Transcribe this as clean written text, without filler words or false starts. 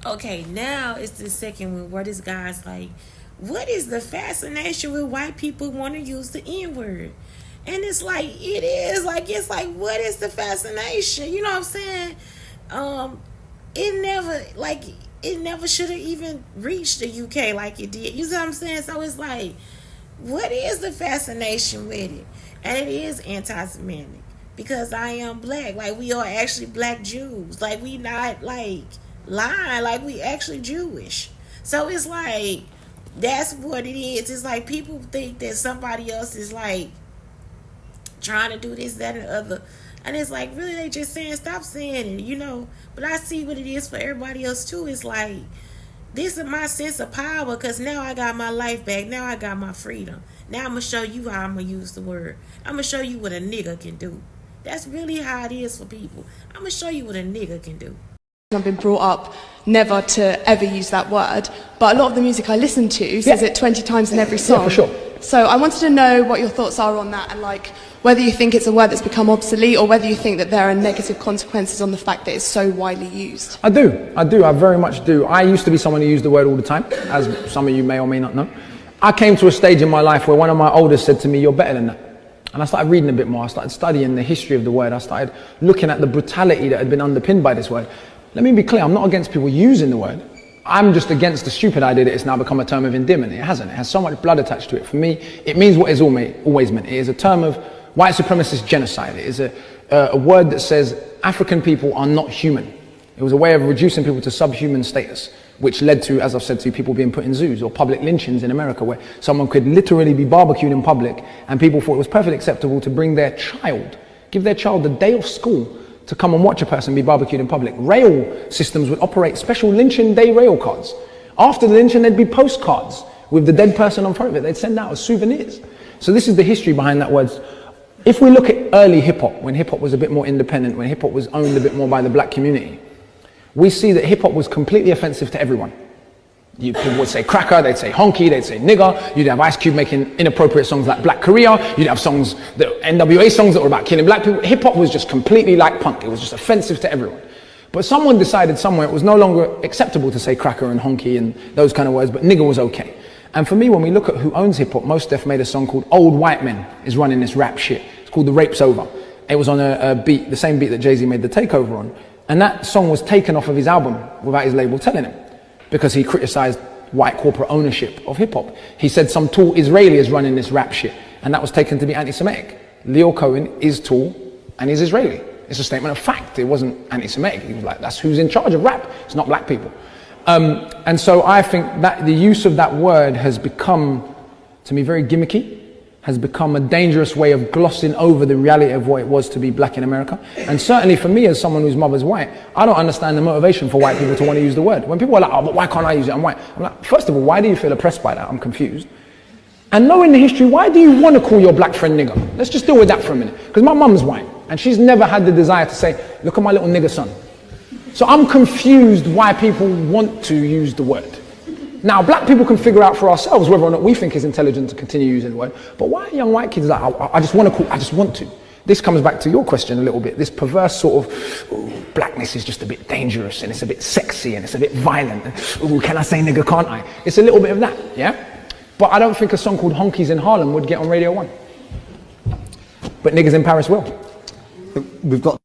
Okay, now it's the second one where this guy's like, what is the fascination with white people want to use the N word? And it's like, it is like, it's like, what is the fascination? You know what I'm saying? Um, it never, like, it never should have even reached the UK like it did. You see what I'm saying? So it's like, what is the fascination with it? And it is anti-Semitic because I am black. Like, we are actually black Jews. Like, we not like lying. Like, we actually Jewish. So it's like, that's what it is. It's like people think that somebody else is like trying to do this, that, and the other. And it's like, really, they just saying, stop saying it, you know. But I see what it is for everybody else, too. It's like, this is my sense of power because now I got my life back. Now I got my freedom. Now I'm going to show you how I'm going to use the word. I'm going to show you what a nigga can do. That's really how it is for people. I'm going to show you what a nigga can do. I've been brought up never to ever use that word, but a lot of the music I listen to says it 20 times in every song. Yeah, for sure. So I wanted to know what your thoughts are on that, and like whether you think it's a word that's become obsolete or whether you think that there are negative consequences on the fact that it's so widely used. I very much do. I used to be someone who used the word all the time, as some of you may or may not know. I came to a stage in my life where one of my elders said to me, you're better than that. And I started reading a bit more. I started studying the history of the word. I started looking at the brutality that had been underpinned by this word. Let me be clear, I'm not against people using the word. I'm just against the stupid idea that it's now become a term of endearment. It hasn't. It has so much blood attached to it. For me, it means what it's always meant. It is a term of white supremacist genocide. It is a word that says African people are not human. It was a way of reducing people to subhuman status, which led to, as I've said to you, people being put in zoos or public lynchings in America, where someone could literally be barbecued in public and people thought it was perfectly acceptable to bring their child, give their child the day of school to come and watch a person be barbecued in public. Rail systems would operate special lynching day rail cards. After the lynching, there'd be postcards with the dead person on front of it. They'd send out as souvenirs. So this is the history behind that word. If we look at early hip-hop, when hip-hop was a bit more independent, when hip-hop was owned a bit more by the black community, we see that hip-hop was completely offensive to everyone. People would say cracker, they'd say honky, they'd say nigger. You'd have Ice Cube making inappropriate songs like Black Korea. You'd have songs, NWA songs that were about killing black people. Hip-hop was just completely like punk. It was just offensive to everyone. But someone decided somewhere it was no longer acceptable to say cracker and honky and those kind of words, but nigger was okay. And for me, when we look at who owns hip-hop, Mos Def made a song called Old White Men is running this rap shit. It's called The Rape's Over. It was on a beat, the same beat that Jay-Z made The Takeover on. And that song was taken off of his album without his label telling him, because he criticized white corporate ownership of hip-hop. He said some tall Israeli is running this rap shit, and that was taken to be anti-Semitic. Leo Cohen is tall and he's Israeli. It's a statement of fact. It wasn't anti-Semitic. He was like, that's who's in charge of rap. It's not black people. And so I think that the use of that word has become, to me, very gimmicky, has become a dangerous way of glossing over the reality of what it was to be black in America. And certainly for me, as someone whose mother's white, I don't understand the motivation for white people to want to use the word. When people are like, oh, but why can't I use it? I'm white. I'm like, first of all, why do you feel oppressed by that? I'm confused. And knowing the history, why do you want to call your black friend nigger? Let's just deal with that for a minute. Because my mum's white, and she's never had the desire to say, look at my little nigger son. So I'm confused why people want to use the word. Now, black people can figure out for ourselves whether or not we think it's intelligent to continue using the word. But why are young white kids like, I just want to call, I just want to. This comes back to your question a little bit. This perverse sort of, ooh, blackness is just a bit dangerous and it's a bit sexy and it's a bit violent. Ooh, can I say nigger, can't I? It's a little bit of that, yeah? But I don't think a song called Honkies in Harlem would get on Radio 1. But Niggas in Paris will. We've got